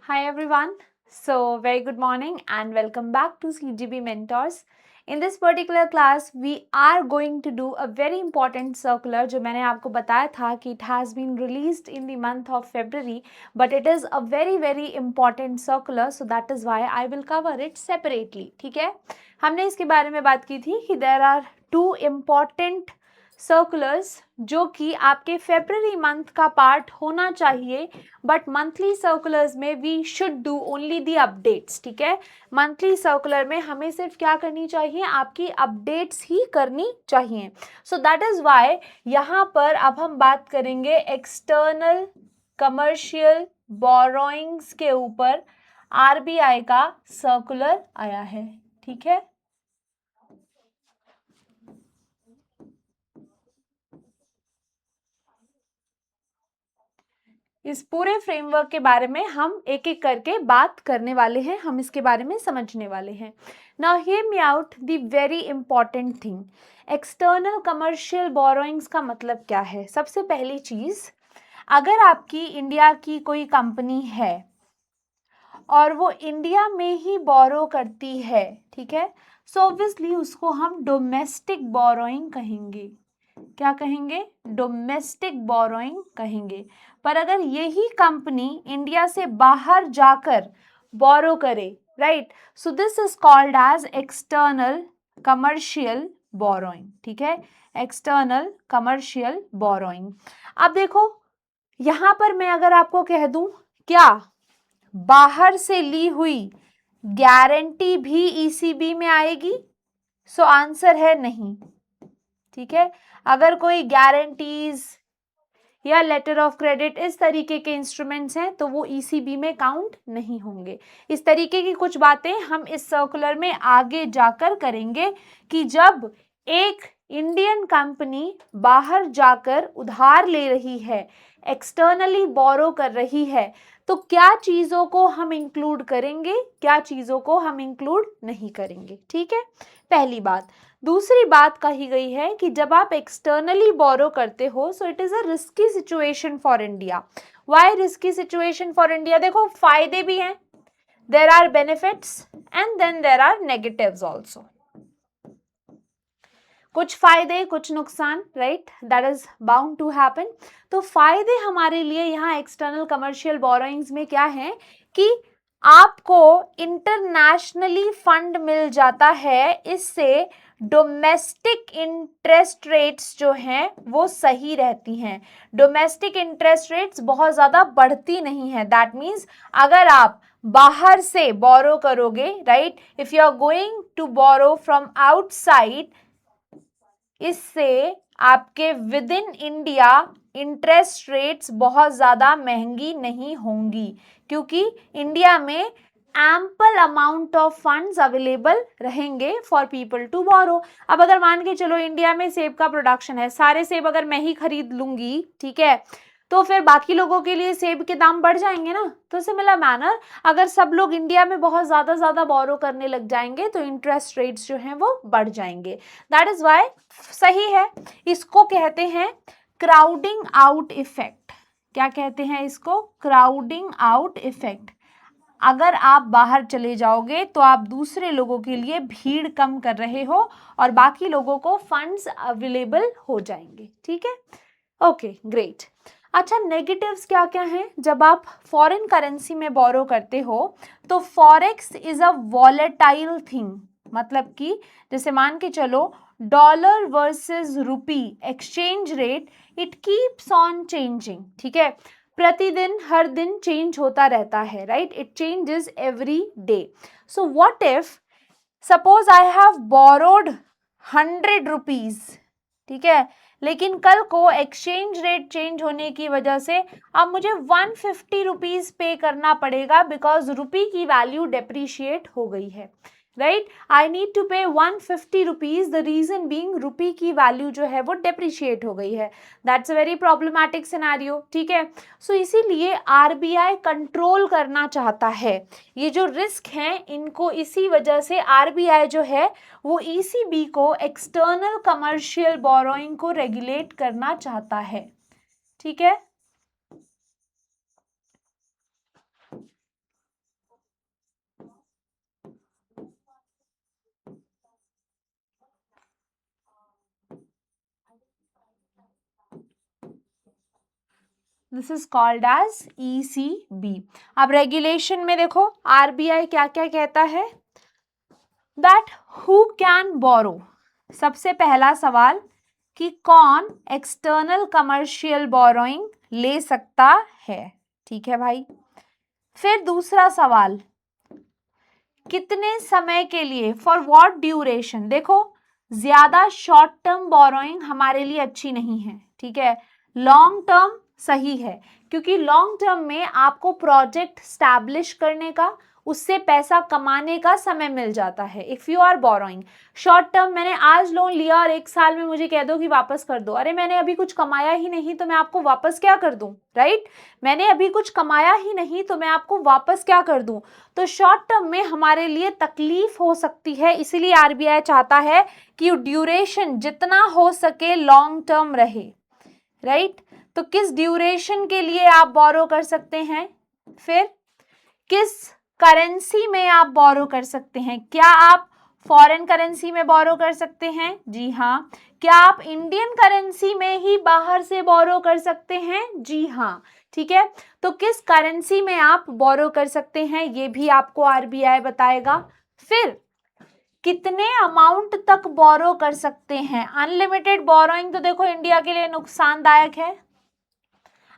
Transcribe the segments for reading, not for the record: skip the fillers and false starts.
Hi everyone. So, very good morning and welcome back to CGB Mentors. In this particular class, we are going to do a very important circular जो मैंने आपको बताया था कि it has been released in the month of February, but it is a very important circular, so that is why I will cover it separately. ठीक है, हमने इसके बारे में बात की थी कि there are two important circulars जो कि आपके फेब्रुअरी मंथ का पार्ट होना चाहिए, बट मंथली सर्कुलर्स में we should do only the updates. ठीक है, मंथली सर्कुलर में हमें सिर्फ क्या करनी चाहिए, आपकी अपडेट्स ही करनी चाहिए. सो दैट इज वाई यहाँ पर अब हम बात करेंगे एक्सटर्नल कमर्शियल बोरोइंग्स के ऊपर. आरबीआई का सर्कुलर आया है. ठीक है, इस पूरे फ्रेमवर्क के बारे में हम एक एक करके बात करने वाले हैं, हम इसके बारे में समझने वाले हैं. Now hear me out the very important thing. External commercial borrowings का मतलब क्या है? सबसे पहली चीज, अगर आपकी इंडिया की कोई कंपनी है और वो इंडिया में ही बोरो करती है, ठीक है, सो ऑब्वियसली उसको हम डोमेस्टिक बोरोइंग कहेंगे. क्या कहेंगे? डोमेस्टिक बोरोइंग कहेंगे. पर अगर यही कंपनी इंडिया से बाहर जाकर बोरो करे, right, so this is called as external commercial borrowing. ठीक है, एक्सटर्नल कमर्शियल बोरोइंग. अब देखो, यहां पर मैं अगर आपको कह दूं, क्या बाहर से ली हुई गारंटी भी ईसीबी में आएगी? सो आंसर है नहीं. ठीक है, अगर कोई गारंटीज या लेटर ऑफ क्रेडिट इस तरीके के इंस्ट्रूमेंट्स हैं तो वो ईसीबी में काउंट नहीं होंगे. इस तरीके की कुछ बातें हम इस सर्कुलर में आगे जाकर करेंगे कि जब एक इंडियन कंपनी बाहर जाकर उधार ले रही है, एक्सटर्नली बोरो कर रही है, तो क्या चीजों को हम इंक्लूड करेंगे, क्या चीजों को हम इंक्लूड नहीं करेंगे. ठीक है, पहली बात. दूसरी बात कही गई है कि जब आप एक्सटर्नली बोरो करते हो, so it is a risky situation for India. Why risky situation for India? देखो, फायदे भी हैं, there are benefits and then there are negatives also. कुछ फायदे कुछ नुकसान, right, that is bound to happen. तो फायदे हमारे लिए यहाँ एक्सटर्नल कमर्शियल बोरोइंग्स में क्या है कि आपको इंटरनेशनली फंड मिल जाता है. इससे डोमेस्टिक इंटरेस्ट रेट्स जो हैं वो सही रहती हैं. डोमेस्टिक इंटरेस्ट रेट्स बहुत ज़्यादा बढ़ती नहीं है. दैट मीन्स अगर आप बाहर से बोरो करोगे, right, if you are going to borrow from outside, इससे आपके within India interest rates बहुत ज़्यादा महंगी नहीं होंगी, क्योंकि इंडिया में ample amount of funds available रहेंगे फॉर पीपल टू बोरो. अब अगर मान के चलो इंडिया में सेब का प्रोडक्शन है, सारे सेब अगर मैं ही खरीद लूंगी, ठीक है, तो फिर बाकी लोगों के लिए सेब के दाम बढ़ जाएंगे ना. तो सिमिलर मैनर, अगर सब लोग इंडिया में बहुत ज़्यादा बोरो करने लग जाएंगे तो इंटरेस्ट रेट्स जो हैं वो बढ़ जाएंगे. दैट इज वाई सही है. इसको कहते हैं क्राउडिंग आउट इफेक्ट. क्या कहते हैं इसको? Crowding out effect. अगर आप बाहर चले जाओगे तो आप दूसरे लोगों के लिए भीड़ कम कर रहे हो और बाकी लोगों को फंड्स अवेलेबल हो जाएंगे. ठीक है, ओके, ग्रेट. अच्छा, नेगेटिव्स क्या क्या हैं? जब आप फॉरेन करेंसी में बोरो करते हो तो forex is a volatile thing. मतलब कि जैसे मान के चलो, dollar versus rupee exchange rate, it keeps on changing. ठीक है, प्रतिदिन हर दिन चेंज होता रहता है, right, it changes every day. So what if suppose I have borrowed 100 rupees, ठीक है, लेकिन कल को एक्सचेंज रेट चेंज होने की वजह से अब मुझे 150 रुपीज पे करना पड़ेगा, बिकॉज रुपी की वैल्यू डेप्रिशिएट हो गई है, राइट. आई नीड टू पे 150 रुपीज, द रीजन बीइंग रुपी की वैल्यू जो है वो डेप्रिशिएट हो गई है. That's a very problematic scenario. ठीक है, सो इसीलिए आरबीआई कंट्रोल करना चाहता है. ये जो रिस्क हैं इनको इसी वजह से आरबीआई जो है वो ईसीबी को, एक्सटर्नल कमर्शियल बोरोइंग को रेगुलेट करना चाहता है. ठीक है, this is called as ECB। अब रेगुलेशन में देखो आरबीआई क्या क्या कहता है, दैट हु कैन बोरो, सबसे पहला सवाल कि कौन एक्सटर्नल कमर्शियल बोरोइंग ले सकता है, ठीक है भाई। फिर दूसरा सवाल, कितने समय के लिए, फॉर व्हाट ड्यूरेशन। देखो ज्यादा शॉर्ट टर्म बोरोइंग हमारे लिए अच्छी नहीं है, ठीक है, लॉन्ग टर्म सही है, क्योंकि लॉन्ग टर्म में आपको प्रोजेक्ट स्टैब्लिश करने का, उससे पैसा कमाने का समय मिल जाता है if you are borrowing. Short term मैंने आज लोन लिया और 1 साल में मुझे कह दो कि वापस कर दो, अरे मैंने अभी कुछ कमाया ही नहीं तो मैं आपको वापस क्या कर दूं, राइट, मैंने अभी कुछ कमाया ही नहीं तो मैं आपको वापस क्या कर दूं। तो शॉर्ट टर्म में हमारे लिए तकलीफ हो सकती है, इसीलिए आरबीआई चाहता है कि ड्यूरेशन जितना हो सके लॉन्ग टर्म रहे, राइट। तो किस ड्यूरेशन के लिए आप बोरो कर सकते हैं, फिर किस करेंसी में आप बोरो कर सकते हैं, क्या आप फॉरेन करेंसी में बोरो कर सकते हैं, जी हाँ, क्या आप इंडियन करेंसी में ही बाहर से बोरो कर सकते हैं, जी हाँ, ठीक है। तो किस करेंसी में आप बोरो कर सकते हैं ये भी आपको आरबीआई बताएगा। फिर कितने अमाउंट तक बोरो कर सकते हैं, अनलिमिटेड बोरोइंग तो देखो इंडिया के लिए नुकसानदायक है,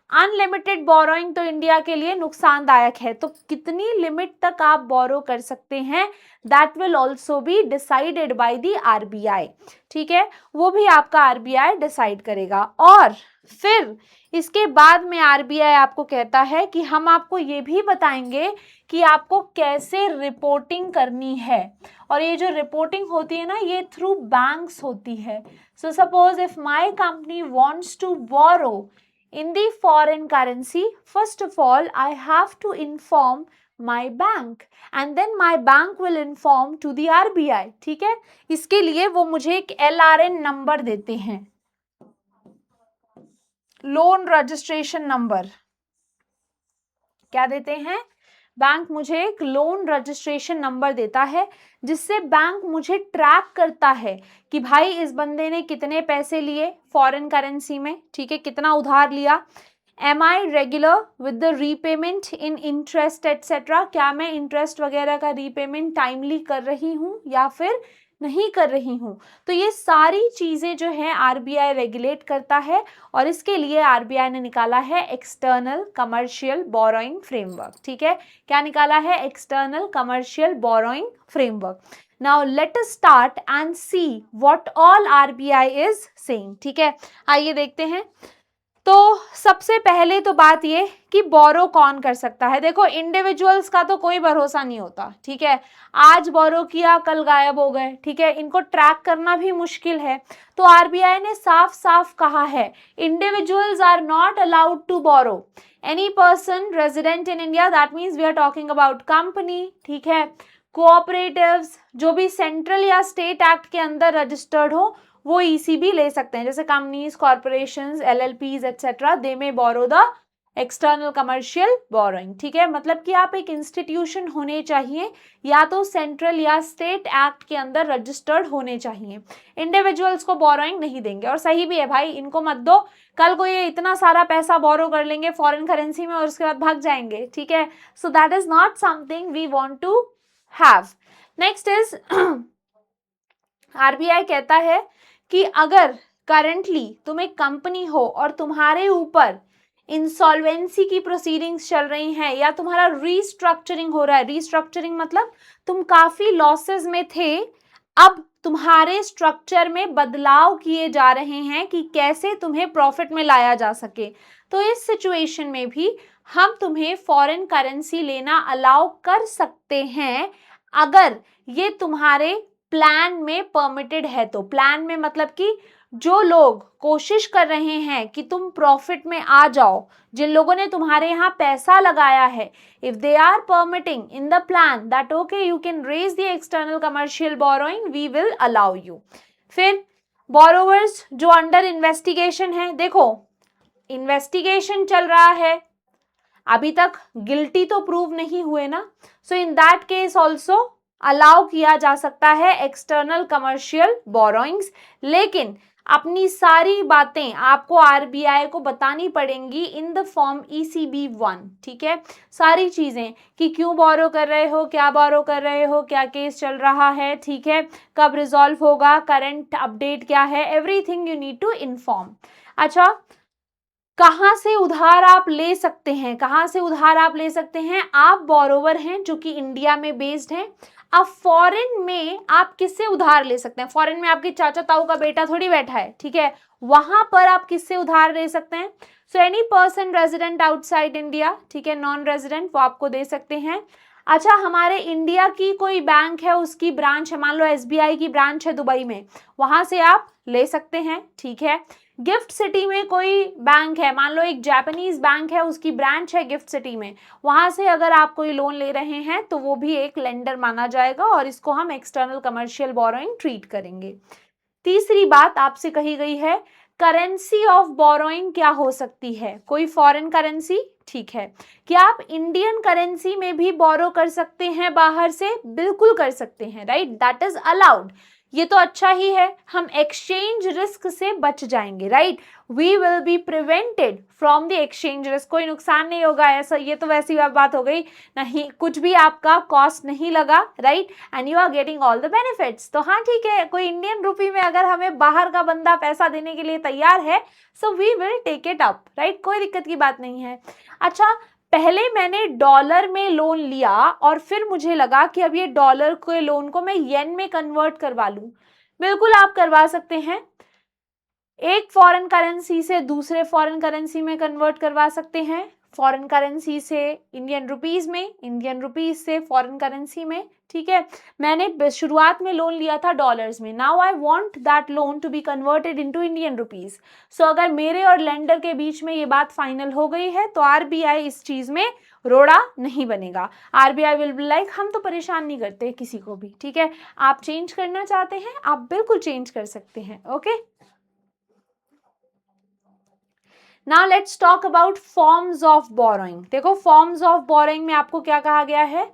अनलिमिटेड बोरोइंग तो इंडिया के लिए नुकसानदायक है, तो कितनी लिमिट तक आप बोरो कर सकते हैं, that will also be decided by the RBI, ठीक है, वो भी आपका आरबीआई डिसाइड करेगा। और फिर इसके बाद में आरबीआई आपको कहता है कि हम आपको ये भी बताएंगे कि आपको कैसे रिपोर्टिंग करनी है, और ये जो रिपोर्टिंग होती है ना ये थ्रू बैंक्स होती है। So suppose if my company wants to borrow in the foreign currency, first of all I have to inform my bank and then my bank will inform to the RBI, ठीक है। इसके लिए वो मुझे एक LRN number देते हैं, loan registration number, क्या देते हैं, बैंक मुझे एक लोन रजिस्ट्रेशन नंबर देता है, जिससे बैंक मुझे ट्रैक करता है कि भाई इस बंदे ने कितने पैसे लिए फॉरेन करेंसी में, ठीक है, कितना उधार लिया, am I regular with the repayment in interest etcetera, क्या मैं इंटरेस्ट वगैरह का रीपेमेंट टाइमली कर रही हूँ या फिर नहीं कर रही हूँ। तो ये सारी चीजें जो है आरबीआई रेगुलेट करता है, और इसके लिए आरबीआई ने निकाला है एक्सटर्नल कमर्शियल बोरोइंग फ्रेमवर्क, ठीक है, क्या निकाला है, external commercial borrowing framework. Now let us start and see what all RBI is saying, ठीक है, आइए देखते हैं। तो सबसे पहले तो बात ये कि बोरो कौन कर सकता है। देखो इंडिविजुअल्स का तो कोई भरोसा नहीं होता, ठीक है, आज बोरो किया कल गायब हो गए, ठीक है, इनको ट्रैक करना भी मुश्किल है। तो आरबीआई ने साफ साफ कहा है individuals are not allowed to borrow, any person resident in India, that means we are talking about company, ठीक है, कोऑपरेटिव्स, जो भी सेंट्रल या स्टेट एक्ट के अंदर रजिस्टर्ड हो वो ईसीबी ले सकते हैं, जैसे companies, corporations, LLPs etcetera, they may borrow the external commercial borrowing, ठीक है, मतलब कि आप एक इंस्टीट्यूशन होने चाहिए या तो सेंट्रल या स्टेट एक्ट के अंदर रजिस्टर्ड होने चाहिए, इंडिविजुअल्स को बोरोइंग नहीं देंगे। और सही भी है भाई, इनको मत दो, कल को ये इतना सारा पैसा बोरो कर लेंगे फॉरेन करेंसी में और उसके बाद भाग जाएंगे, ठीक है, so that is not something we want to have. Next is RBI कहता है कि अगर करंटली तुम एक कंपनी हो और तुम्हारे ऊपर इंसॉल्वेंसी की प्रोसीडिंग्स चल रही हैं या तुम्हारा रीस्ट्रक्चरिंग हो रहा है, रीस्ट्रक्चरिंग मतलब तुम काफी लॉसेस में थे, अब तुम्हारे स्ट्रक्चर में बदलाव किए जा रहे हैं कि कैसे तुम्हें प्रॉफिट में लाया जा सके, तो इस सिचुएशन में भी हम तुम्हें फॉरेन करेंसी लेना अलाउ कर सकते हैं अगर ये तुम्हारे प्लान में परमिटेड है। तो प्लान में मतलब कि जो लोग कोशिश कर रहे हैं कि तुम प्रॉफिट में आ जाओ, जिन लोगों ने तुम्हारे यहाँ पैसा लगाया है, if they are permitting in the plan that okay you can raise the external commercial borrowing, we will allow you. फिर बोरोवर्स जो अंडर इन्वेस्टिगेशन है, देखो इन्वेस्टिगेशन चल रहा है, अभी तक गिल्टी तो प्रूव नहीं हुए ना, so in that case also allow किया जा सकता है एक्सटर्नल कमर्शियल बोरोइंग्स, लेकिन अपनी सारी बातें आपको आरबीआई को बतानी पड़ेंगी इन द फॉर्म ECB1, ठीक है। सारी चीजें कि क्यों बोरो कर रहे हो, क्या बोरो कर रहे हो, क्या केस चल रहा है, ठीक है, कब रिजॉल्व होगा, करंट अपडेट क्या है, everything you need to inform. अच्छा, कहाँ से उधार आप ले सकते हैं, कहाँ से उधार आप ले सकते हैं? आप बोरोवर हैं जो कि इंडिया में बेस्ड हैं। अब फॉरेन में आप किससे उधार ले सकते हैं? फॉरेन में आपके चाचा ताऊ का बेटा थोड़ी बैठा है, ठीक है, वहां पर आप किससे उधार ले सकते हैं? So any person resident outside India, ठीक है, नॉन रेजिडेंट, वो आपको दे सकते हैं। अच्छा, हमारे इंडिया की कोई बैंक है, उसकी ब्रांच है, मान लो SBI की ब्रांच है दुबई में, वहां से आप ले सकते हैं, ठीक है। गिफ्ट सिटी में कोई बैंक है, मान लो एक जापानीज बैंक है, उसकी ब्रांच है गिफ्ट सिटी में, वहां से अगर आप कोई लोन ले रहे हैं तो वो भी एक लेंडर माना जाएगा और इसको हम एक्सटर्नल कमर्शियल बोरोइंग ट्रीट करेंगे। तीसरी बात आपसे कही गई है, करेंसी ऑफ बोरोइंग क्या हो सकती है? कोई फॉरेन करेंसी, ठीक है। क्या आप इंडियन करेंसी में भी बोरो कर सकते हैं बाहर से? बिल्कुल कर सकते हैं, राइट, दैट इज अलाउड। ये तो अच्छा ही है, हम एक्सचेंज रिस्क से बच जाएंगे, right, we will be prevented from the exchange risk, कोई नुकसान नहीं होगा ऐसा, ये तो वैसी बात हो गई, नहीं कुछ भी आपका कॉस्ट नहीं लगा, right, and you are getting all the benefits. तो हाँ ठीक है, कोई इंडियन रुपी में अगर हमें बाहर का बंदा पैसा देने के लिए तैयार है, so we will take it up, right, कोई दिक्कत की बात नहीं है। अच्छा, पहले मैंने डॉलर में लोन लिया और फिर मुझे लगा कि अब ये डॉलर के लोन को मैं येन में कन्वर्ट करवा लूं, बिल्कुल आप करवा सकते हैं। एक फॉरेन करेंसी से दूसरे फॉरेन करेंसी में कन्वर्ट करवा सकते हैं, फॉरेन करेंसी से इंडियन रुपीज में, इंडियन रुपीज से फॉरेन करेंसी में, ठीक है। मैंने शुरुआत में लोन लिया था डॉलर्स में, now I want that loan to be converted into Indian rupees. सो अगर मेरे और लेंडर के बीच में ये बात फाइनल हो गई है तो आरबीआई इस चीज में रोड़ा नहीं बनेगा। आरबीआई विल बी लाइक, हम तो परेशान नहीं करते किसी को भी, ठीक है, आप चेंज करना चाहते हैं आप बिल्कुल चेंज कर सकते हैं, okay. Now let's talk about forms of borrowing. देखो, फॉर्म्स ऑफ बोरोइंग में आपको क्या कहा गया है,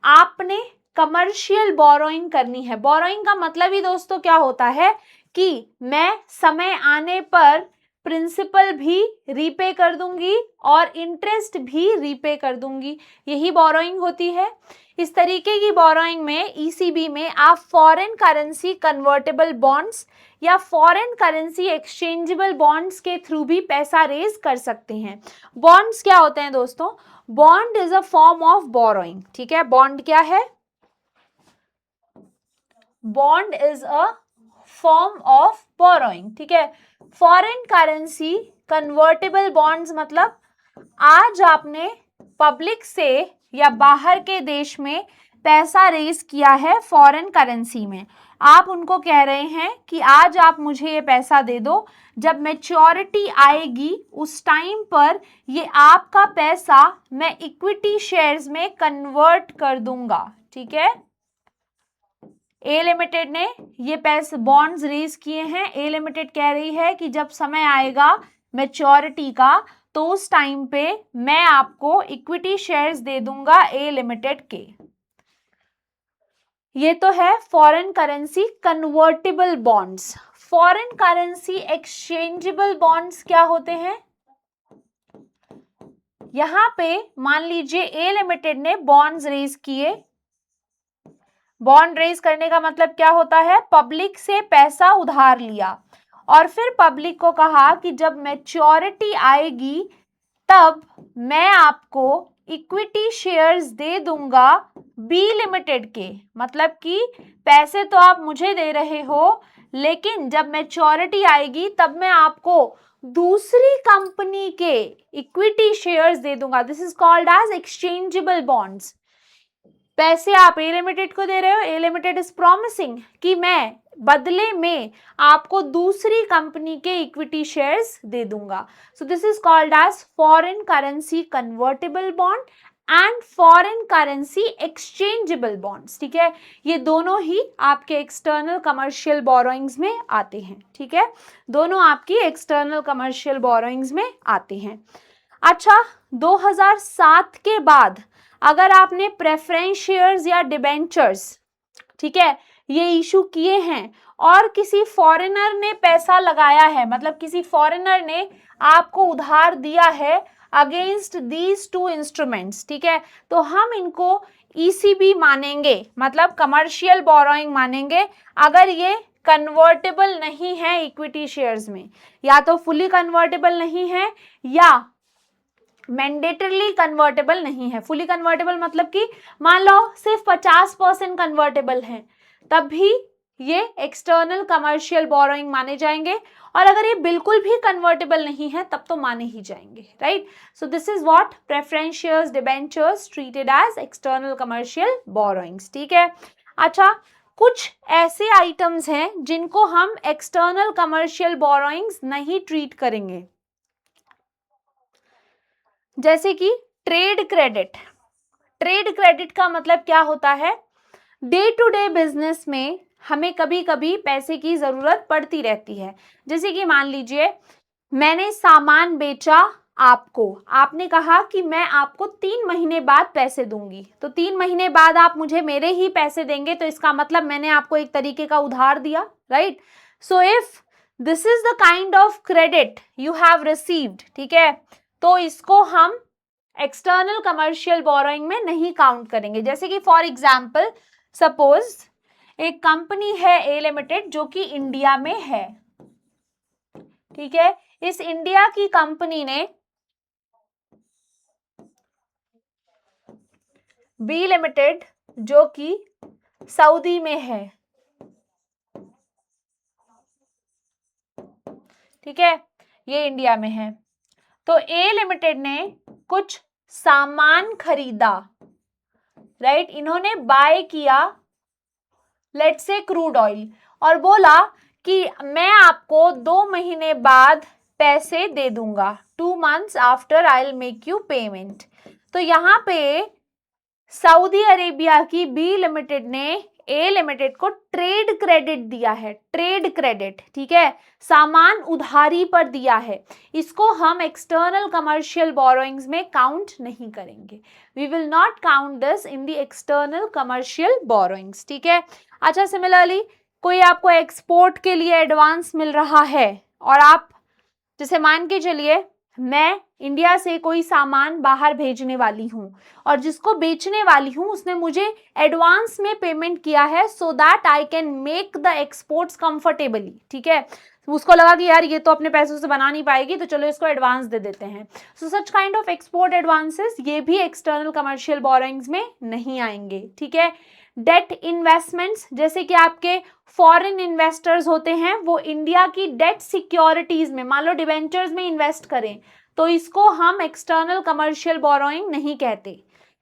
आपने कमर्शियल बोरोइंग करनी है। बोरोइंग का मतलब ही दोस्तों क्या होता है कि मैं समय आने पर प्रिंसिपल भी रीपे कर दूंगी और इंटरेस्ट भी रीपे कर दूंगी, यही बोरोइंग होती है। इस तरीके की बोरोइंग में ECB में आप फॉरेन करेंसी कन्वर्टेबल बॉन्ड्स या फॉरेन करेंसी एक्सचेंजेबल बॉन्ड्स के थ्रू भी पैसा रेज कर सकते हैं। बॉन्ड्स क्या होते हैं दोस्तों? Bond is a form of borrowing, ठीक है। बॉन्ड क्या है? Bond is a form of borrowing, ठीक है। फॉरेन करेंसी कन्वर्टेबल बॉन्ड्स मतलब आज आपने पब्लिक से या बाहर के देश में पैसा रेज किया है फॉरेन करेंसी में, आप उनको कह रहे हैं कि आज आप मुझे ये पैसा दे दो, जब मैच्योरिटी आएगी उस टाइम पर ये आपका पैसा मैं इक्विटी शेयर्स में कन्वर्ट कर दूंगा, ठीक है। ए लिमिटेड ने ये पैसे बॉन्ड्स रेज किए हैं। ए लिमिटेड कह रही है कि जब समय आएगा मैच्योरिटी का तो उस टाइम पे मैं आपको इक्विटी शेयर्स दे दूंगा ए लिमिटेड के। ये तो है foreign currency convertible bonds. Foreign currency exchangeable bonds क्या होते हैं? यहां पे मान लीजिए ए लिमिटेड ने बॉन्ड्स रेज किए। बॉन्ड रेज करने का मतलब क्या होता है? पब्लिक से पैसा उधार लिया और फिर पब्लिक को कहा कि जब मैच्योरिटी आएगी तब मैं आपको इक्विटी शेयर्स दे दूंगा बी लिमिटेड के। मतलब कि पैसे तो आप मुझे दे रहे हो लेकिन जब मैच्योरिटी आएगी तब मैं आपको दूसरी कंपनी के इक्विटी शेयर्स दे दूंगा। This is called as exchangeable bonds. पैसे आप ए लिमिटेड को दे रहे हो, ए लिमिटेड इज प्रॉमिसिंग कि मैं बदले में आपको दूसरी कंपनी के इक्विटी शेयर्स दे दूंगा। So this is called as foreign currency convertible bond and foreign currency exchangeable bonds, ठीक है। ये दोनों ही आपके एक्सटर्नल कमर्शियल बोरोइंग्स में आते हैं, ठीक है। दोनों आपकी एक्सटर्नल कमर्शियल बोरोइंग्स में आते हैं। अच्छा, 2007 के बाद अगर आपने प्रेफरेंस शेयर्स या डिबेंचर्स, ठीक है, ये इशू किए हैं और किसी फॉरेनर ने पैसा लगाया है, मतलब किसी फॉरेनर ने आपको उधार दिया है अगेंस्ट दीज टू इंस्ट्रूमेंट्स, ठीक है, तो हम इनको ईसीबी मानेंगे, मतलब कमर्शियल बोरोइंग मानेंगे अगर ये कन्वर्टेबल नहीं है इक्विटी शेयर्स में, या तो फुली कन्वर्टेबल नहीं है या मैंडेटरली कन्वर्टेबल नहीं है। फुली कन्वर्टेबल मतलब कि मान लो सिर्फ 50% कन्वर्टेबल है, तब भी ये एक्सटर्नल कमर्शियल बोरोइंग माने जाएंगे, और अगर ये बिल्कुल भी कन्वर्टेबल नहीं है तब तो माने ही जाएंगे, right. So this is what preference shares, debentures treated as external commercial borrowings, ठीक है। अच्छा, कुछ ऐसे आइटम्स हैं जिनको हम एक्सटर्नल कमर्शियल बोरोइंग्स नहीं ट्रीट करेंगे, जैसे कि ट्रेड क्रेडिट। ट्रेड क्रेडिट का मतलब क्या होता है, डे टू डे बिजनेस में हमें कभी कभी पैसे की जरूरत पड़ती रहती है। जैसे कि मान लीजिए मैंने सामान बेचा आपको, आपने कहा कि मैं आपको 3 महीने बाद पैसे दूंगी, तो 3 महीने बाद आप मुझे मेरे ही पैसे देंगे, तो इसका मतलब मैंने आपको एक तरीके का उधार दिया, right. So if this is the kind of credit you have received, ठीक है, तो इसको हम एक्सटर्नल कमर्शियल बोरोइंग में नहीं काउंट करेंगे। जैसे कि फॉर एग्जाम्पल सपोज एक कंपनी है ए लिमिटेड जो कि इंडिया में है, ठीक है, इस इंडिया की कंपनी ने बी लिमिटेड जो कि सऊदी में है, ठीक है, ये इंडिया में है, तो ए लिमिटेड ने कुछ सामान खरीदा, राइट, इन्होंने बाय किया लेट्स से क्रूड ऑयल और बोला कि मैं आपको 2 महीने बाद पैसे दे दूंगा, 2 months after I will make you payment. तो यहाँ पे सऊदी अरेबिया की बी लिमिटेड ने ए लिमिटेड को ट्रेड क्रेडिट दिया है, ट्रेड क्रेडिट, ठीक है, सामान उधारी पर दिया है, इसको हम एक्सटर्नल कमर्शियल बोरोइंग्स में काउंट नहीं करेंगे। We will not count this in the external commercial borrowings, ठीक है। अच्छा, सिमिलरली कोई आपको एक्सपोर्ट के लिए एडवांस मिल रहा है और आप, जैसे मान के चलिए मैं इंडिया से कोई सामान बाहर भेजने वाली हूँ और जिसको बेचने वाली हूँ उसने मुझे एडवांस में पेमेंट किया है so that I can make the exports comfortably, ठीक है, उसको लगा कि यार ये तो अपने पैसों से बना नहीं पाएगी तो चलो इसको एडवांस दे देते हैं। So such kind of export advances ये भी एक्सटर्नल कमर्शियल बोरोइंग्स में नहीं आएंगे, ठीक है। डेट इन्वेस्टमेंट्स, जैसे कि आपके फॉरेन इन्वेस्टर्स होते हैं वो इंडिया की डेट सिक्योरिटीज में, मान लो डिवेंचर्स में इन्वेस्ट करें, तो इसको हम एक्सटर्नल कमर्शियल बोरोइंग नहीं कहते।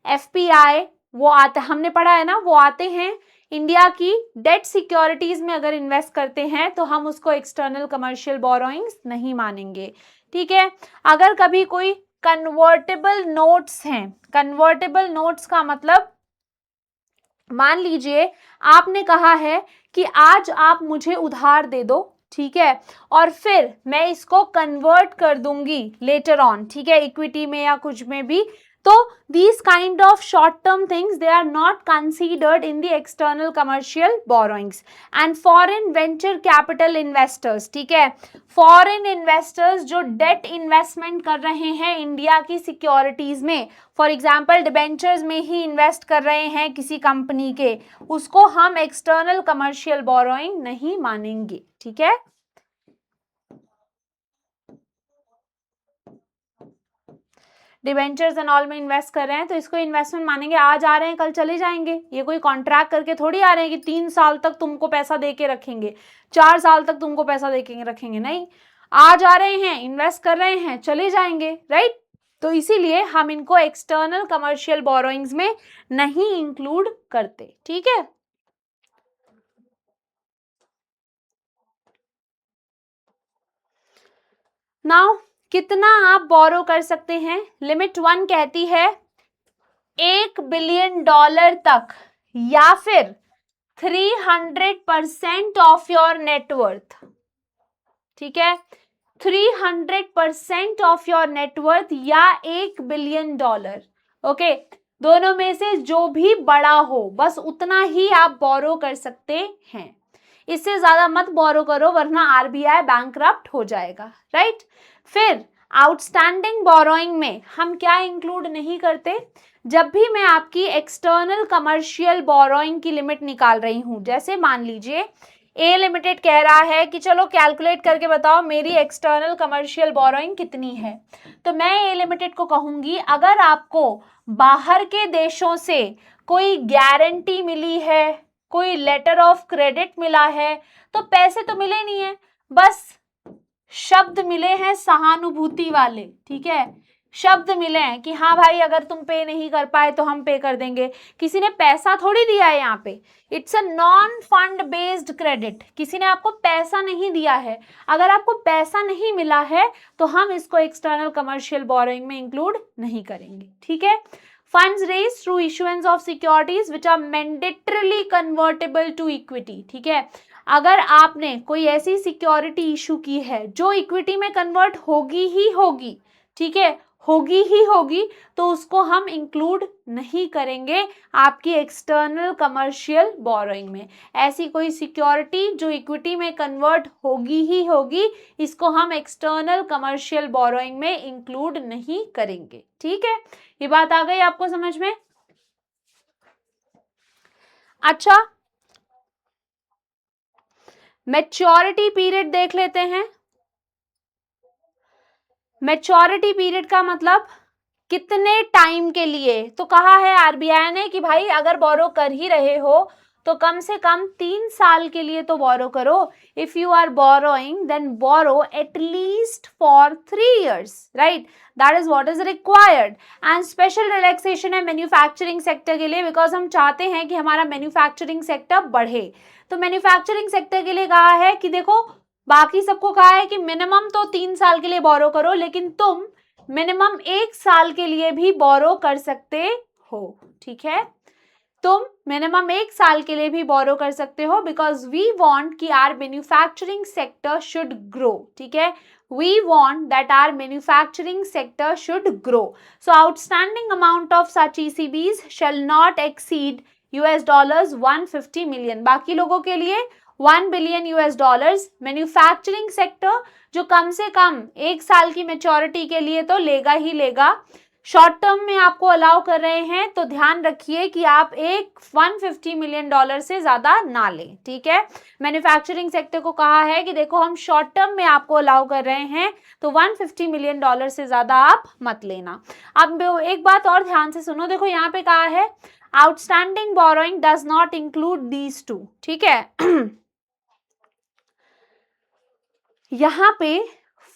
एफपीआई वो आते, हमने पढ़ा है ना, वो आते हैं इंडिया की डेट सिक्योरिटीज में अगर इन्वेस्ट करते हैं तो हम उसको एक्सटर्नल कमर्शियल बोरोइंग्स नहीं मानेंगे, ठीक है। अगर कभी कोई कन्वर्टेबल नोट्स हैं, कन्वर्टेबल नोट्स का मतलब मान लीजिए आपने कहा है कि आज आप मुझे उधार दे दो, ठीक है, और फिर मैं इसको कन्वर्ट कर दूंगी लेटर ऑन, ठीक है, इक्विटी में या कुछ में भी, तो these kind of short term things they are not considered in the external commercial borrowings and foreign venture capital investors, ठीक है, फॉरेन इन्वेस्टर्स जो डेट इन्वेस्टमेंट कर रहे हैं इंडिया की सिक्योरिटीज में, फॉर एग्जांपल डिबेंचर्स में ही इन्वेस्ट कर रहे हैं किसी कंपनी के, उसको हम एक्सटर्नल कमर्शियल बोरोइंग नहीं मानेंगे, ठीक है। डिवेंचर्स एंड ऑल में इन्वेस्ट कर रहे हैं तो इसको इन्वेस्टमेंट मानेंगे, आज आ रहे हैं कल चले जाएंगे, ये कोई कॉन्ट्रैक्ट करके थोड़ी आ रहे हैं कि 3 साल तक तुमको पैसा दे के रखेंगे, 4 साल तक तुमको पैसा दे के रखेंगे, नहीं, आज आ रहे हैं इन्वेस्ट कर रहे हैं चले जाएंगे, राइट। तो इसीलिए हम इनको एक्सटर्नल कमर्शियल बोरोइंग्स में नहीं इंक्लूड करते, ठीक है। नाउ कितना आप बोरो कर सकते हैं, लिमिट 1 कहती है $1 बिलियन तक या फिर 300% ऑफ योर नेटवर्थ, ठीक है, 300% ऑफ योर नेटवर्थ या $1 बिलियन, ओके। दोनों में से जो भी बड़ा हो बस उतना ही आप बोरो कर सकते हैं, इससे ज्यादा मत बोरो करो वरना आरबीआई बैंकरप्ट हो जाएगा, राइट। फिर आउटस्टैंडिंग बोरोइंग में हम क्या इंक्लूड नहीं करते, जब भी मैं आपकी एक्सटर्नल कमर्शियल बोरोइंग की लिमिट निकाल रही हूं, जैसे मान लीजिए ए लिमिटेड कह रहा है कि चलो कैलकुलेट करके बताओ मेरी एक्सटर्नल कमर्शियल बोरोइंग कितनी है, तो मैं ए लिमिटेड को कहूंगी अगर आपको बाहर के देशों से कोई गारंटी मिली है, कोई लेटर ऑफ क्रेडिट मिला है, तो पैसे तो मिले नहीं है, बस शब्द मिले हैं सहानुभूति वाले, ठीक है, शब्द मिले हैं कि हाँ भाई अगर तुम पे नहीं कर पाए तो हम पे कर देंगे, किसी ने पैसा थोड़ी दिया है यहाँ पे, it's a non fund based credit, किसी ने आपको पैसा नहीं दिया है, अगर आपको पैसा नहीं मिला है तो हम इसको एक्सटर्नल कमर्शियल बोरोइंग में इंक्लूड नहीं करेंगे, ठीक है। Funds raise through issuance of securities which are mandatorily convertible to equity, ठीक है, अगर आपने कोई ऐसी सिक्योरिटी इशू की है जो इक्विटी में कन्वर्ट होगी ही होगी, ठीक है, होगी ही होगी, तो उसको हम इंक्लूड नहीं करेंगे आपकी एक्सटर्नल कमर्शियल बोरोइंग में। ऐसी कोई सिक्योरिटी जो इक्विटी में कन्वर्ट होगी ही होगी, इसको हम एक्सटर्नल कमर्शियल बोरोइंग में इंक्लूड नहीं करेंगे, ठीक है। ये बात आ गई आपको समझ में? अच्छा, मैच्योरिटी पीरियड देख लेते हैं। मैच्योरिटी पीरियड का मतलब कितने टाइम के लिए, तो कहा है आरबीआई ने कि भाई अगर बोरो कर ही रहे हो तो कम से कम 3 साल के लिए तो बोरो करो, if you are borrowing then borrow at least for 3 years, right, that is what is required. And special relaxation है मैन्युफैक्चरिंग सेक्टर के लिए, बिकॉज हम चाहते हैं कि हमारा मैन्युफैक्चरिंग सेक्टर बढ़े, तो मैन्युफैक्चरिंग सेक्टर के लिए कहा है कि देखो बाकी सबको कहा है कि मिनिमम तो 3 साल के लिए बोरो करो, लेकिन तुम मिनिमम 1 साल के लिए भी बोरो कर सकते हो, ठीक है, तुम मिनिमम 1 साल के लिए भी बोरो कर सकते हो, बिकॉज वी वॉन्ट कि our manufacturing sector should grow, ठीक है, we want that our manufacturing sector should grow. So outstanding amount of such ECBs shall not exceed $150 million, बाकी लोगों के लिए $1 billion। मैन्युफैक्चरिंग सेक्टर जो कम से कम 1 साल की मेच्योरिटी के लिए तो लेगा ही लेगा, शॉर्ट टर्म में आपको अलाउ कर रहे हैं तो ध्यान रखिए कि आप एक $150 million से ज्यादा ना लें, ठीक है। मैन्युफैक्चरिंग सेक्टर को कहा है कि देखो हम शॉर्ट टर्म में आपको अलाउ कर रहे हैं तो $150 million से ज्यादा आप मत लेना। अब एक बात और ध्यान से सुनो, देखो यहाँ पे कहा है outstanding borrowing does not include these two, ठीक है। यहाँ पे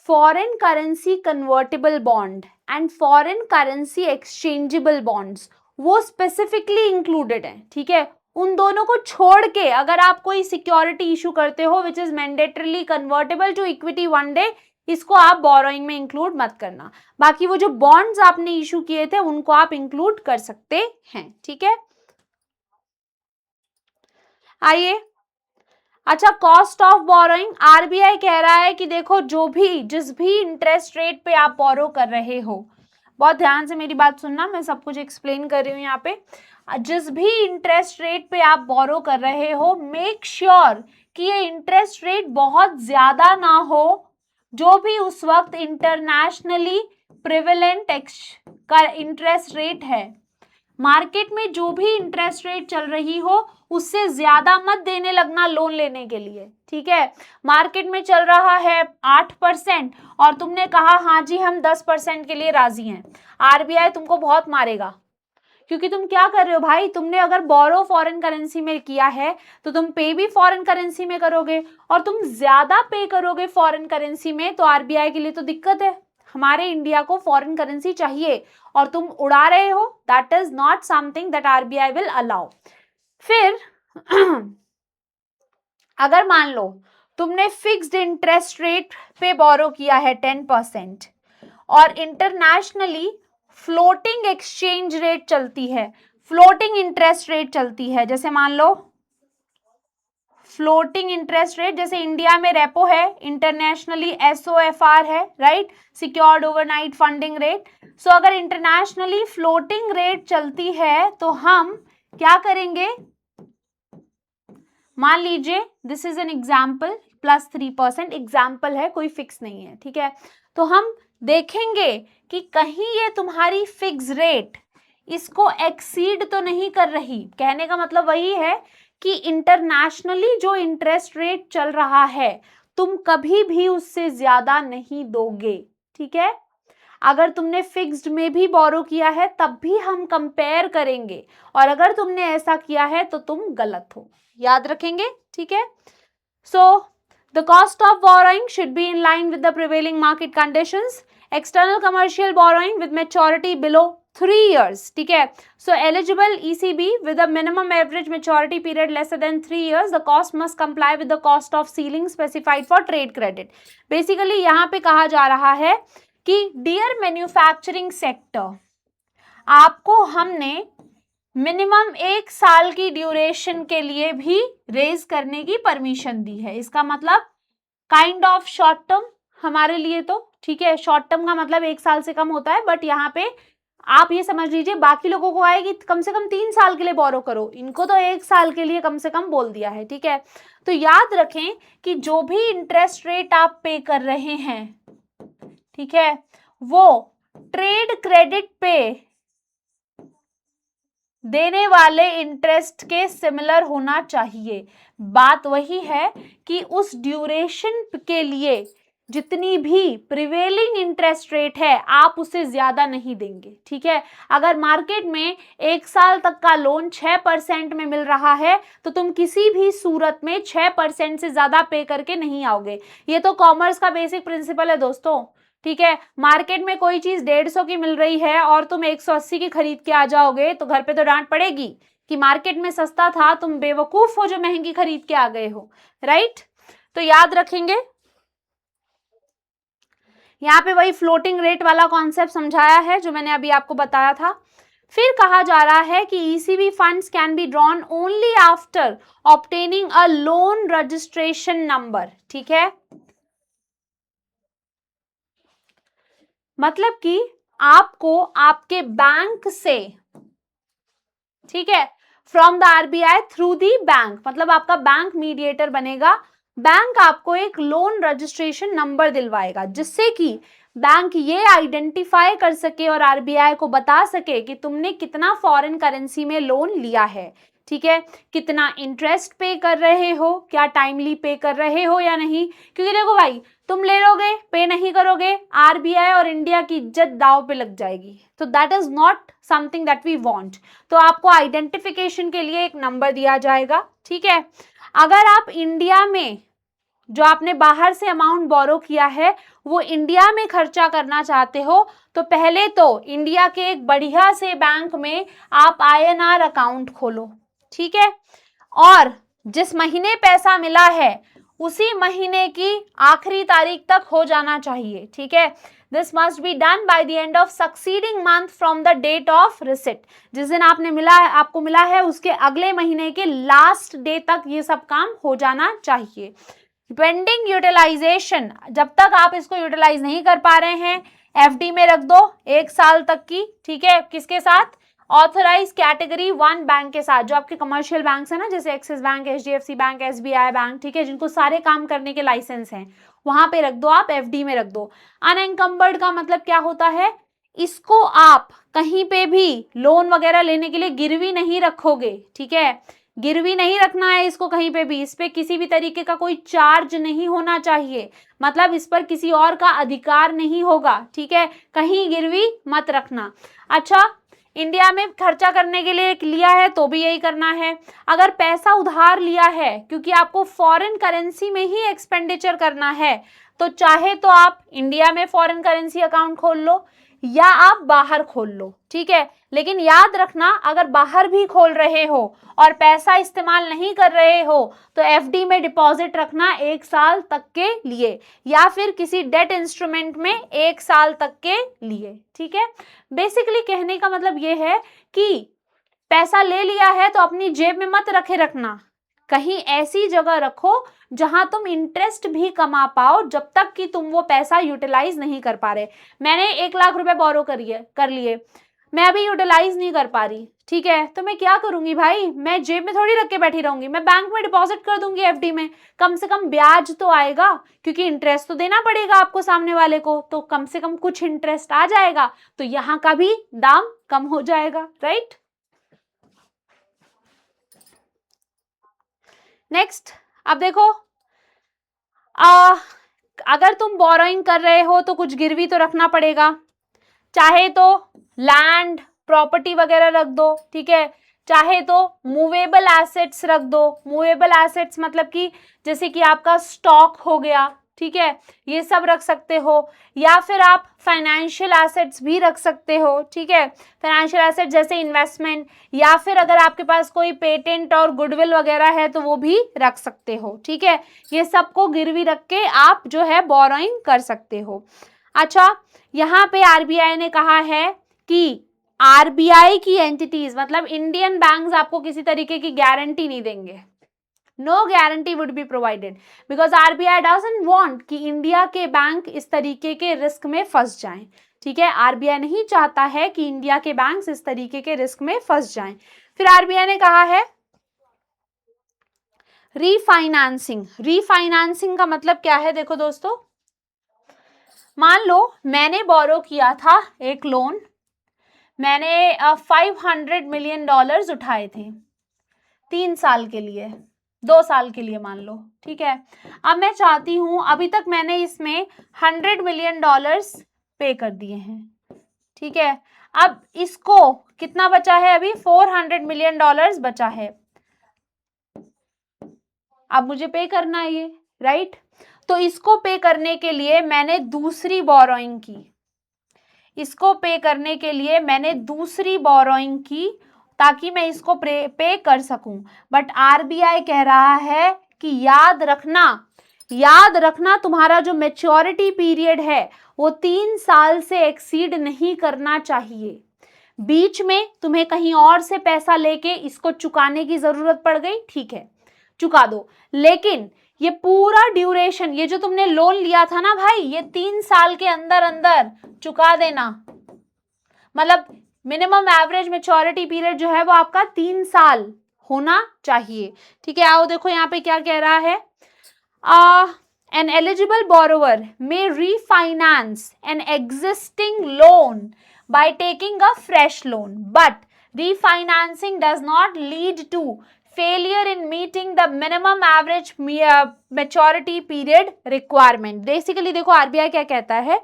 foreign currency convertible bond and foreign currency exchangeable bonds वो स्पेसिफिकली इंक्लूडेड है, ठीक है, उन दोनों को छोड़ के अगर आप कोई सिक्योरिटी इशू करते हो which is mandatorily convertible to equity one day, इसको आप बोरोइंग में इंक्लूड मत करना, बाकी वो जो बॉन्ड्स आपने इशू किए थे उनको आप इंक्लूड कर सकते हैं, ठीक है। आइए, अच्छा, कॉस्ट ऑफ बोरोइंग, आरबीआई कह रहा है कि देखो जो भी जिस भी इंटरेस्ट रेट पे आप बोरो कर रहे हो, बहुत ध्यान से मेरी बात सुनना, मैं सब कुछ एक्सप्लेन कर रही हूँ यहाँ पे, जिस भी इंटरेस्ट रेट पे आप बोरो कर रहे हो मेक श्योर कि ये इंटरेस्ट रेट बहुत ज्यादा ना हो, जो भी उस वक्त इंटरनेशनली प्रिवेलेंट का इंटरेस्ट रेट है, मार्केट में जो भी इंटरेस्ट रेट चल रही हो उससे ज्यादा मत देने लगना लोन लेने के लिए, ठीक है। मार्केट में चल रहा है 8% और तुमने कहा हाँ जी हम 10% के लिए राजी हैं, आरबीआई तुमको बहुत मारेगा, क्योंकि तुम क्या कर रहे हो भाई, तुमने अगर बोरो फॉरेन करेंसी में किया है तो तुम पे भी फॉरेन करेंसी में करोगे, और तुम ज्यादा पे करोगे फॉरेन करेंसी में तो आरबीआई के लिए तो दिक्कत है, हमारे इंडिया को फॉरेन करेंसी चाहिए और तुम उड़ा रहे हो, that is not something that RBI will allow. फिर अगर मान लो तुमने फिक्स्ड इंटरेस्ट रेट पे बोरो किया है 10% और इंटरनेशनली फ्लोटिंग एक्सचेंज रेट चलती है, फ्लोटिंग इंटरेस्ट रेट चलती है, जैसे मान लो फ्लोटिंग इंटरेस्ट रेट, जैसे इंडिया में रेपो है, इंटरनेशनली SOFR है, right, secured overnight funding rate. So अगर इंटरनेशनली फ्लोटिंग रेट चलती है तो हम क्या करेंगे, मान लीजिए this is an example, +3% example है, कोई फिक्स नहीं है, ठीक है। तो हम देखेंगे कि कहीं ये तुम्हारी फिक्स रेट इसको एक्सीड तो नहीं कर रही। कहने का मतलब वही है कि इंटरनेशनली जो इंटरेस्ट रेट चल रहा है तुम कभी भी उससे ज्यादा नहीं दोगे, ठीक है। अगर तुमने फिक्स्ड में भी बोरो किया है तब भी हम कंपेयर करेंगे, और अगर तुमने ऐसा किया है तो तुम गलत हो, याद रखेंगे, ठीक है। So the cost of borrowing should be in line with the prevailing market conditions. External commercial borrowing with maturity below 3 years, ठीक है। सो eligible ECB with a minimum average maturity period lesser than 3 years, the cost must comply with the cost of ceiling specified for trade credit. Basically यहाँ पे कहा जा रहा है कि dear manufacturing sector, आपको हमने मिनिमम 1 साल की ड्यूरेशन के लिए भी रेज करने की परमिशन दी है। इसका मतलब काइंड ऑफ शॉर्ट टर्म हमारे लिए, तो ठीक है, शॉर्ट टर्म का मतलब 1 साल से कम होता है, बट यहाँ पे आप ये समझ लीजिए बाकी लोगों को आएगी कम से कम 3 साल के लिए बोरो करो, इनको तो 1 साल के लिए कम से कम बोल दिया है, ठीक है। तो याद रखें कि जो भी इंटरेस्ट रेट आप पे कर रहे हैं, ठीक है, वो ट्रेड क्रेडिट पे देने वाले इंटरेस्ट के सिमिलर होना चाहिए। बात वही है कि उस ड्यूरेशन के लिए जितनी भी प्रिवेलिंग इंटरेस्ट रेट है आप उसे ज्यादा नहीं देंगे, ठीक है। अगर मार्केट में 1 साल तक का लोन 6% में मिल रहा है तो तुम किसी भी सूरत में 6% से ज्यादा पे करके नहीं आओगे। ये तो कॉमर्स का बेसिक प्रिंसिपल है दोस्तों, ठीक है। मार्केट में कोई चीज 150 की मिल रही है और तुम 180 की खरीद के आ जाओगे तो घर पे तो डांट पड़ेगी कि मार्केट में सस्ता था, तुम बेवकूफ हो जो महंगी खरीद के आ गए हो, राइट। तो याद रखेंगे, यहाँ पे वही फ्लोटिंग रेट वाला कॉन्सेप्ट समझाया है जो मैंने अभी आपको बताया था। फिर कहा जा रहा है कि ECB funds can be drawn only after obtaining a loan registration number, ठीक है। मतलब कि आपको आपके बैंक से, ठीक है, from the RBI through the bank, मतलब आपका बैंक मीडिएटर बनेगा, बैंक आपको एक लोन रजिस्ट्रेशन नंबर दिलवाएगा जिससे कि बैंक ये आइडेंटिफाई कर सके और RBI को बता सके कि तुमने कितना फॉरेन करेंसी में लोन लिया है, ठीक है, कितना इंटरेस्ट पे कर रहे हो, क्या टाइमली पे कर रहे हो या नहीं। क्योंकि देखो भाई, तुम ले लोगे पे नहीं करोगे, RBI और इंडिया की इज्जत दाव पे लग जाएगी, तो that is not something that we want. तो आपको आइडेंटिफिकेशन के लिए एक नंबर दिया जाएगा, ठीक है। अगर आप इंडिया में जो आपने बाहर से अमाउंट बोरो किया है वो इंडिया में खर्चा करना चाहते हो तो पहले तो इंडिया के एक बढ़िया से बैंक में आप INR अकाउंट खोलो, ठीक है। और जिस महीने पैसा मिला है उसी महीने की आखिरी तारीख तक हो जाना चाहिए, ठीक है। This must be done by the end of succeeding month from the date of receipt. जिस दिन आपने मिला है, आपको मिला है, उसके अगले महीने के लास्ट डे तक ये सब काम हो जाना चाहिए। पेंडिंग यूटिलाइजेशन, जब तक आप इसको यूटिलाइज नहीं कर पा रहे हैं FD में रख दो 1 साल तक की, ठीक है। किसके साथ? ऑथराइज कैटेगरी 1 बैंक के साथ, जो आपके कमर्शियल बैंक है ना, जैसे axis bank, HDFC bank, SBI bank, ठीक है, जिनको सारे काम करने के लाइसेंस हैं, वहां पे रख दो, आप FD में रख दो। अनएंकम्बर्ड का मतलब क्या होता है? इसको आप कहीं पे भी लोन वगैरह लेने के लिए गिरवी नहीं रखोगे, ठीक है, गिरवी नहीं रखना है इसको कहीं पे भी, इस पे किसी भी तरीके का कोई चार्ज नहीं होना चाहिए, मतलब इस पर किसी और का अधिकार नहीं होगा, ठीक है, कहीं गिरवी मत रखना। अच्छा, इंडिया में खर्चा करने के लिए लिया है तो भी यही करना है। अगर पैसा उधार लिया है क्योंकि आपको फॉरेन करेंसी में ही एक्सपेंडिचर करना है तो चाहे तो आप इंडिया में फॉरेन करेंसी अकाउंट खोल लो या आप बाहर खोल लो, ठीक है। लेकिन याद रखना, अगर बाहर भी खोल रहे हो और पैसा इस्तेमाल नहीं कर रहे हो तो FD में डिपॉजिट रखना 1 साल तक के लिए, या फिर किसी डेट इंस्ट्रूमेंट में 1 साल तक के लिए, ठीक है। बेसिकली कहने का मतलब ये है कि पैसा ले लिया है तो अपनी जेब में मत रखे रखना, कहीं ऐसी जगह रखो जहां तुम इंटरेस्ट भी कमा पाओ, जब तक कि तुम वो पैसा यूटिलाइज नहीं कर पा रहे। मैंने 1 लाख रुपए बोरो कर लिए, मैं अभी यूटिलाइज नहीं कर पा रही, ठीक है, तो मैं क्या करूंगी भाई, मैं जेब में थोड़ी रख के बैठी रहूंगी, मैं बैंक में डिपॉजिट कर दूंगी एफडी में, कम से कम ब्याज तो आएगा, क्योंकि इंटरेस्ट तो देना पड़ेगा आपको सामने वाले को, तो कम से कम कुछ इंटरेस्ट आ जाएगा, तो यहाँ का भी दाम कम हो जाएगा, राइट। नेक्स्ट, अब देखो, अगर तुम बोरोइंग कर रहे हो तो कुछ गिरवी तो रखना पड़ेगा, चाहे तो लैंड प्रॉपर्टी वगैरह रख दो, ठीक है, चाहे तो मूवेबल एसेट्स रख दो। मूवेबल एसेट्स मतलब कि जैसे कि आपका स्टॉक हो गया, ठीक है, ये सब रख सकते हो, या फिर आप फाइनेंशियल एसेट्स भी रख सकते हो, ठीक है, फाइनेंशियल एसेट जैसे इन्वेस्टमेंट, या फिर अगर आपके पास कोई पेटेंट और गुडविल वगैरह है तो वो भी रख सकते हो, ठीक है, ये सबको गिरवी रख के आप जो है बोरोइंग कर सकते हो। अच्छा, यहाँ पे आरबीआई ने कहा है कि आरबीआई की एंटिटीज मतलब इंडियन बैंक्स आपको किसी तरीके की गारंटी नहीं देंगे, no guarantee would be provided, because RBI doesn't want कि इंडिया के बैंक इस तरीके के रिस्क में फंस जाएं, ठीक है, आरबीआई नहीं चाहता है कि इंडिया के बैंक्स इस तरीके के रिस्क में फंस जाएं। फिर आरबीआई ने कहा है रीफाइनेंसिंग। रीफाइनेंसिंग का मतलब क्या है, देखो दोस्तों, मान लो मैंने बोरो किया था एक लोन, मैंने $500 मिलियन उठाए थे 3 साल के लिए, 2 साल के लिए मान लो, ठीक है, अब मैं चाहती हूं, अभी तक मैंने इसमें $100 मिलियन पे कर दिए हैं, ठीक है, अब इसको कितना बचा है, अभी $400 मिलियन बचा है, अब मुझे पे करना है ये, राइट। तो इसको पे करने के लिए मैंने दूसरी बोरोइंग की, इसको पे करने के लिए मैंने दूसरी बोरोइंग की ताकि मैं इसको पे कर सकूं, बट आरबीआई कह रहा है कि याद रखना तुम्हारा जो मैच्योरिटी पीरियड है वो 3 साल से एक्सीड नहीं करना चाहिए। बीच में तुम्हें कहीं और से पैसा लेके इसको चुकाने की जरूरत पड़ गई, ठीक है, चुका दो, लेकिन ये पूरा ड्यूरेशन, ये जो तुमने लोन लिया था ना भाई, ये 3 साल के अंदर अंदर चुका देना, मतलब मिनिमम एवरेज मैच्योरिटी पीरियड जो है वो आपका 3 साल होना चाहिए, ठीक है। आओ देखो यहाँ पे क्या कह रहा है, an eligible borrower may refinance an existing loan by taking a fresh loan, but refinancing does not lead to failure in meeting the minimum average maturity period requirement। Basically देखो आरबीआई क्या कहता है,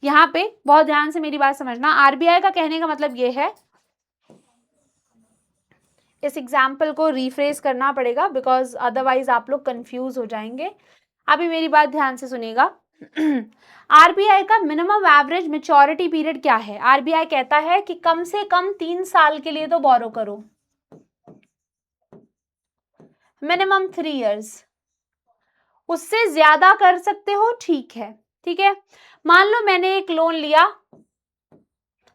यहाँ पे बहुत ध्यान से मेरी बात समझना, आरबीआई का कहने का मतलब ये है, इस एग्जाम्पल को रिफ्रेज करना पड़ेगा बिकॉज अदरवाइज आप लोग कंफ्यूज हो जाएंगे, अभी मेरी बात ध्यान से सुनिएगा। आरबीआई का मिनिमम एवरेज मैच्योरिटी पीरियड क्या है, आरबीआई कहता है कि कम से कम 3 साल के लिए तो बोरो करो, मिनिमम 3 इयर्स, उससे ज्यादा कर सकते हो, ठीक है, ठीक है, मान लो मैंने एक लोन लिया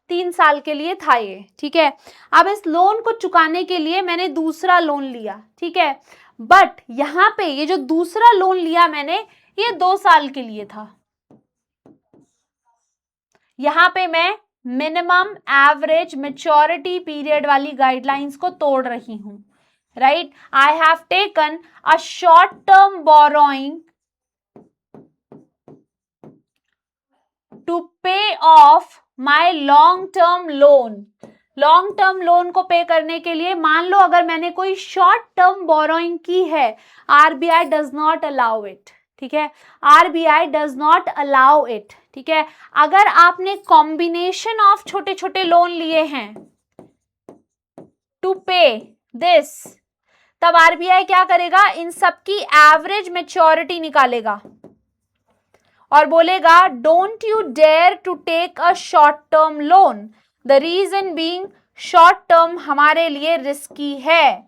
3 साल के लिए था ये, ठीक है, अब इस लोन को चुकाने के लिए मैंने दूसरा लोन लिया, ठीक है, बट यहां पे ये जो दूसरा लोन लिया मैंने ये 2 साल के लिए था, यहां पे मैं मिनिमम एवरेज मैच्योरिटी पीरियड वाली गाइडलाइंस को तोड़ रही हूं, right? I have taken a short-term borrowing to pay off my long-term loan. Long term loan को पे करने के लिए मान लो अगर मैंने कोई शॉर्ट टर्म बोरोइंग की है, RBI does not allow it, ठीक है, RBI does not allow it, ठीक है। अगर आपने कॉम्बिनेशन ऑफ छोटे छोटे लोन लिए हैं टू पे दिस, तब आरबीआई क्या करेगा, इन सबकी एवरेज मैच्योरिटी निकालेगा और बोलेगा don't you dare to take a short term loan, the reason being short term हमारे लिए रिस्की है,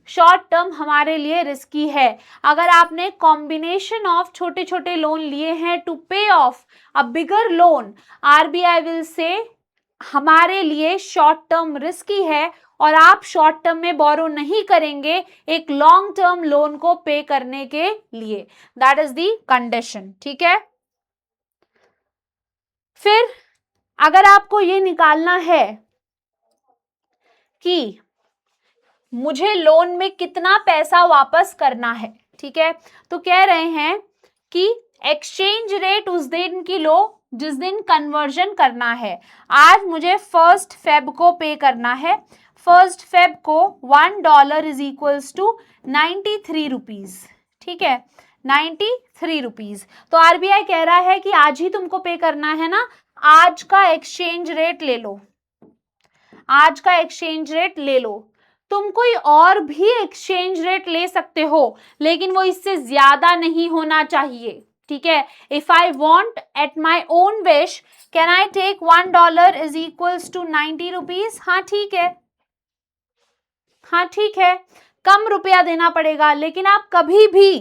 शॉर्ट टर्म हमारे लिए रिस्की है। अगर आपने कॉम्बिनेशन ऑफ छोटे छोटे लोन लिए हैं टू पे of a bigger loan, RBI will say हमारे लिए शॉर्ट टर्म रिस्की है, और आप शॉर्ट टर्म में बोरो नहीं करेंगे एक लॉन्ग टर्म लोन को पे करने के लिए। दैट इज दी कंडीशन, ठीक है। फिर अगर आपको ये निकालना है कि मुझे लोन में कितना पैसा वापस करना है, ठीक है, तो कह रहे हैं कि एक्सचेंज रेट उस दिन की लो जिस दिन कन्वर्जन करना है। आज मुझे 1 फेब को पे करना है, 1 फेब को $1 इज इक्वल्स टू 93 रुपीज, ठीक है, 93 रुपीज। तो आरबीआई कह रहा है कि आज ही तुमको पे करना है ना, आज का एक्सचेंज रेट ले लो, आज का एक्सचेंज रेट ले लो। तुम कोई और भी एक्सचेंज रेट ले सकते हो, लेकिन वो इससे ज्यादा नहीं होना चाहिए, ठीक है। If I want at my own wish can I take $1 is equals to 90 rupees. हाँ ठीक है, हाँ ठीक है, कम रुपया देना पड़ेगा, लेकिन आप कभी भी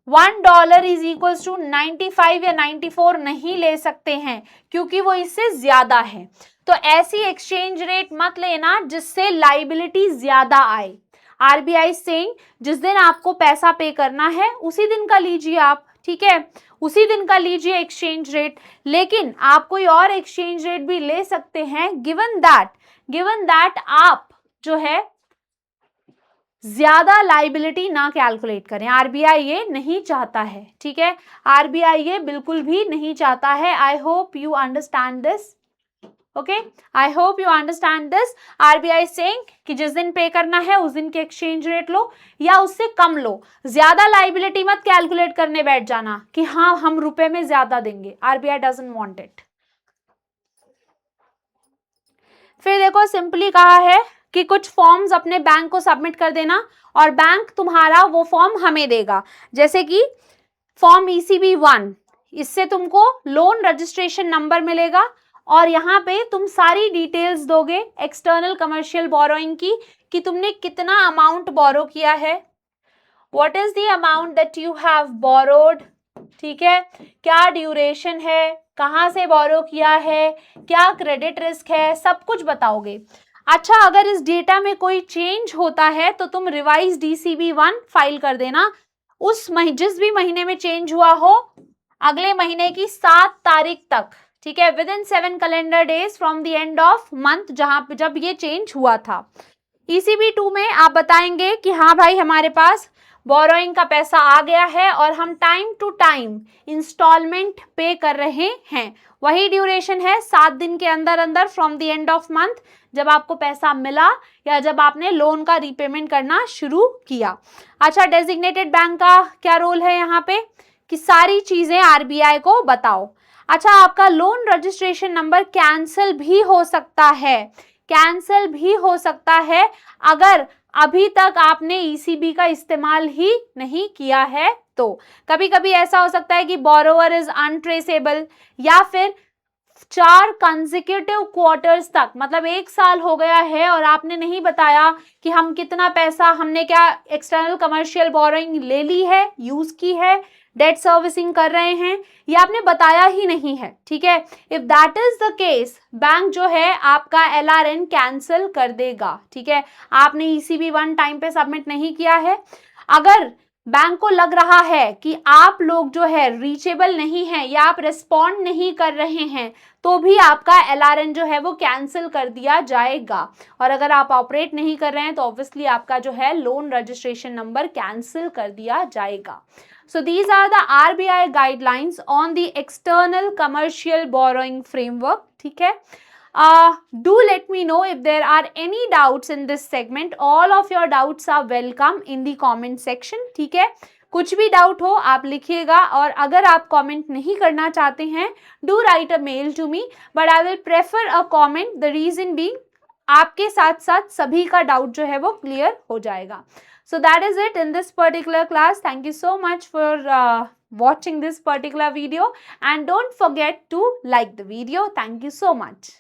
$1 इज इक्वल्स टू 95 या 94 नहीं ले सकते हैं, क्योंकि वो इससे ज्यादा है। तो ऐसी एक्सचेंज रेट मत लेना जिससे लाइबिलिटी ज्यादा आए। आरबीआई सेइंग जिस दिन आपको पैसा पे करना है उसी दिन का लीजिए आप, ठीक है, उसी दिन का लीजिए एक्सचेंज रेट, लेकिन आप कोई और एक्सचेंज रेट भी ले सकते हैं गिवन दैट आप जो है ज्यादा लाइबिलिटी ना कैलकुलेट करें। आरबीआई ये नहीं चाहता है, ठीक है, आरबीआई ये बिल्कुल भी नहीं चाहता है। I hope you understand this, okay, I hope you understand this. RBI saying कि जिस दिन पे करना है उस दिन के एक्सचेंज रेट लो या उससे कम लो, ज्यादा लाइबिलिटी मत कैलकुलेट करने बैठ जाना कि हाँ हम रुपए में ज्यादा देंगे। RBI doesn't want it. फिर देखो सिंपली कहा है कि कुछ फॉर्म्स अपने बैंक को सबमिट कर देना और बैंक तुम्हारा वो फॉर्म हमें देगा, जैसे कि फॉर्म ECB 1, इससे तुमको लोन रजिस्ट्रेशन नंबर मिलेगा और यहाँ पे तुम सारी डिटेल्स दोगे एक्सटर्नल कमर्शियल बोरोइंग की, कि तुमने कितना अमाउंट बोरो किया है, what is the amount that you have borrowed, ठीक है, क्या ड्यूरेशन है, कहाँ से बोरो किया है, क्या क्रेडिट रिस्क है, सब कुछ बताओगे। अच्छा, अगर इस डेटा में कोई चेंज होता है तो तुम रिवाइज DCB 1 फाइल कर देना। उस जिस भी महीने में चेंज हुआ हो अगले महीने की 7 तारीख तक, ठीक है, within 7 calendar days from the end of month जब ये चेंज हुआ था। ECB 2 में आप बताएंगे कि हाँ भाई हमारे पास बोरोइंग का पैसा आ गया है और हम टाइम टू टाइम इंस्टॉलमेंट पे कर रहे हैं। वही ड्यूरेशन है 7 दिन के अंदर अंदर from the end of month, जब आपको पैसा मिला या जब आपने लोन का रीपेमेंट करना शुरू किया। अच्छा, डेजिग्नेटेड बैंक का क्या रोल है यहाँ पे, कि सारी चीजें आरबीआई को बताओ। अच्छा, आपका लोन रजिस्ट्रेशन नंबर कैंसिल भी हो सकता है, कैंसिल भी हो सकता है अगर अभी तक आपने ECB का इस्तेमाल ही नहीं किया है। तो कभी कभी ऐसा हो सकता है कि बोरोवर इज अनट्रेसेबल, या फिर 4 कंसेक्यूटिव क्वार्टर्स तक, मतलब 1 साल हो गया है और आपने नहीं बताया कि हम कितना पैसा, हमने क्या एक्सटर्नल कमर्शियल बोरोइंग ले ली है, यूज की है, डेट सर्विसिंग कर रहे हैं, ये आपने बताया ही नहीं है, ठीक है। If that is the case, bank जो है आपका LRN कैंसिल कर देगा, ठीक है। आपने ECB 1 टाइम पे सबमिट नहीं किया है, अगर बैंक को लग रहा है कि आप लोग जो है रीचेबल नहीं है या आप रिस्पॉन्ड नहीं कर रहे हैं, तो भी आपका LRN जो है वो कैंसिल कर दिया जाएगा। और अगर आप ऑपरेट नहीं कर रहे हैं तो ऑब्वियसली आपका जो है लोन रजिस्ट्रेशन नंबर कैंसिल कर दिया जाएगा। So these are the RBI guidelines on the external commercial borrowing framework, ठीक है। Do let me know if there are any doubts in this segment. All of your doubts are welcome in the comment section, ठीक है। कुछ भी doubt हो आप लिखिएगा, और अगर आप कमेंट नहीं करना चाहते हैं, do write a mail to me, but I will prefer a comment, the reason being आपके साथ साथ सभी का डाउट जो है वो क्लियर हो जाएगा। So that is it in this particular class. Thank you so much for watching this particular video, and don't forget to like the video. Thank you so much.